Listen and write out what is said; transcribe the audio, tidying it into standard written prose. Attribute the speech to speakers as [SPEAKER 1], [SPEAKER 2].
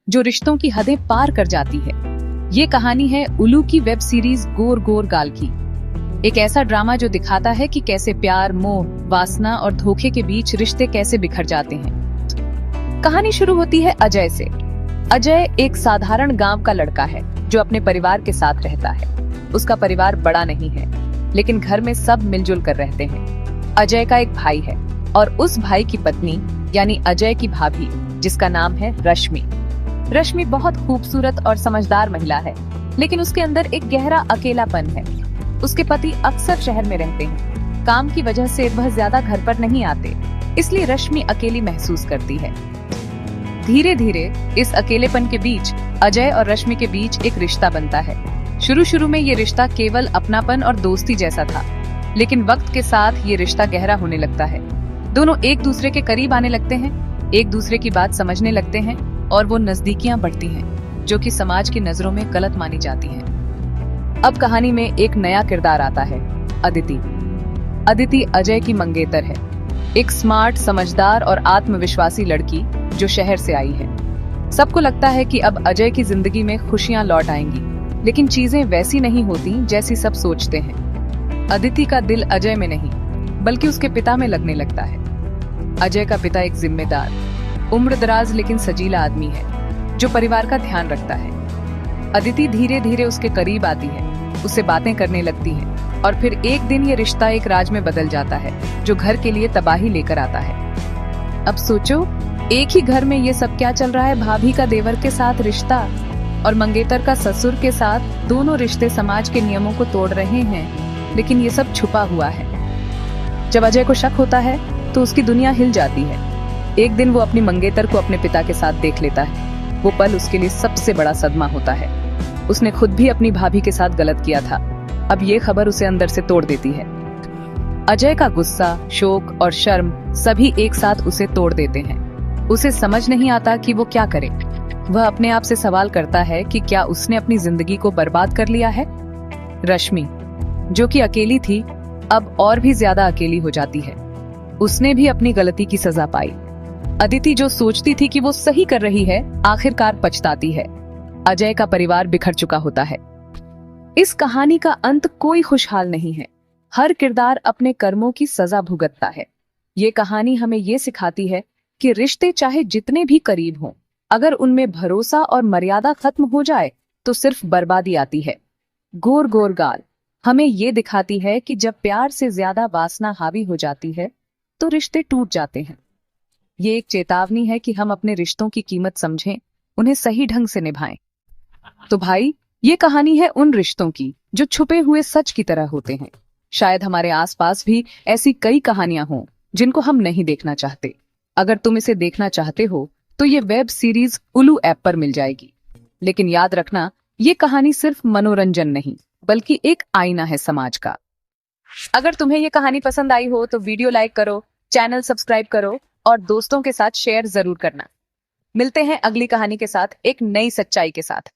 [SPEAKER 1] जो रिश्तों की हदें पार कर जाती है। ये कहानी है उल्लू की वेब सीरीज गोर गोर गाल की। एक ऐसा ड्रामा जो दिखाता है कि कैसे प्यार, मोह, वासना और धोखे के बीच रिश्ते कैसे बिखर जाते हैं। कहानी शुरू होती है अजय से। अजय एक साधारण गांव का लड़का है जो अपने परिवार के साथ रहता है। उसका परिवार बड़ा नहीं है, लेकिन घर में सब मिलजुल कर रहते हैं। अजय का एक भाई है और उस भाई की पत्नी यानी अजय की भाभी, जिसका नाम है रश्मि। रश्मि बहुत खूबसूरत और समझदार महिला है, लेकिन उसके अंदर एक गहरा अकेलापन है। उसके पति अक्सर शहर में रहते हैं। काम की वजह से वह ज्यादा घर पर नहीं आते, इसलिए रश्मि अकेली महसूस करती है। धीरे धीरे इस अकेलेपन के बीच अजय और रश्मि के बीच एक रिश्ता बनता है। शुरू में ये रिश्ता केवल अपनापन और दोस्ती जैसा था, लेकिन वक्त के साथ ये रिश्ता गहरा होने लगता है। दोनों एक दूसरे के करीब आने लगते हैं, एक दूसरे की बात समझने लगते हैं और वो नजदीकियां बढ़ती हैं, जो कि समाज की नजरों में गलत मानी जाती हैं। अब कहानी में एक नया किरदार आता है, अदिति। अदिति अजय की मंगेतर है, एक स्मार्ट, समझदार और आत्मविश्वासी लड़की जो शहर से आई है। सबको लगता है कि अब अजय की जिंदगी में खुशियां लौट आएंगी, लेकिन चीजें वैसी नहीं होती जैसी सब सोचते हैं। अदिति का दिल अजय में नहीं, बल्कि उसके पिता में लगने लगता है। अजय का पिता एक जिम्मेदार, उम्रदराज लेकिन सजीला आदमी है जो परिवार का ध्यान रखता है। अदिति धीरे धीरे उसके करीब आती है, उससे बातें करने लगती है और फिर एक दिन ये रिश्ता एक राज में बदल जाता है जो घर के लिए तबाही लेकर आता है। अब सोचो, एक ही घर में ये सब क्या चल रहा है। भाभी का देवर के साथ रिश्ता और मंगेतर का ससुर के साथ। दोनों रिश्ते समाज के नियमों को तोड़ रहे हैं, लेकिन ये सब छुपा हुआ है। जब अजय को शक होता है तो उसकी दुनिया हिल जाती है। एक दिन वो अपनी मंगेतर को अपने पिता के साथ देख लेता है। वो पल उसके लिए सबसे बड़ा सदमा होता है। उसने खुद भी अपनी भाभी के साथ गलत किया था। अब ये खबर उसे अंदर से तोड़ देती है। अजय का गुस्सा, शोक और शर्म सभी एक साथ उसे तोड़ देते हैं। उसे समझ नहीं आता कि वो क्या करे। वह अपने आप से सवाल करता है कि क्या उसने अपनी जिंदगी को बर्बाद कर लिया है। रश्मि, जो कि अकेली थी, अब और भी ज्यादा अकेली हो जाती है। उसने भी अपनी गलती की सजा पाई। अदिति, जो सोचती थी कि वो सही कर रही है, आखिरकार पछताती है। अजय का परिवार बिखर चुका होता है। इस कहानी का अंत कोई खुशहाल नहीं है। हर किरदार अपने कर्मों की सजा भुगतता है। ये कहानी हमें ये सिखाती है कि रिश्ते चाहे जितने भी करीब हों, अगर उनमें भरोसा और मर्यादा खत्म हो जाए तो सिर्फ बर्बादी आती है। गोर गोर गाल हमें ये दिखाती है कि जब प्यार से ज्यादा वासना हावी हो जाती है तो रिश्ते टूट जाते हैं। ये एक चेतावनी है कि हम अपने रिश्तों की कीमत समझें, उन्हें सही ढंग से निभाएं। तो भाई, ये कहानी है उन रिश्तों की जो छुपे हुए सच की तरह होते हैं। शायद हमारे आसपास भी ऐसी कई कहानियां हों जिनको हम नहीं देखना चाहते। अगर तुम इसे देखना चाहते हो तो ये वेब सीरीज उल्लू ऐप पर मिल जाएगी। लेकिन याद रखना, ये कहानी सिर्फ मनोरंजन नहीं, बल्कि एक आईना है समाज का। अगर तुम्हें ये कहानी पसंद आई हो तो वीडियो लाइक करो, चैनल सब्सक्राइब करो और दोस्तों के साथ शेयर जरूर करना। मिलते हैं अगली कहानी के साथ, एक नई सच्चाई के साथ।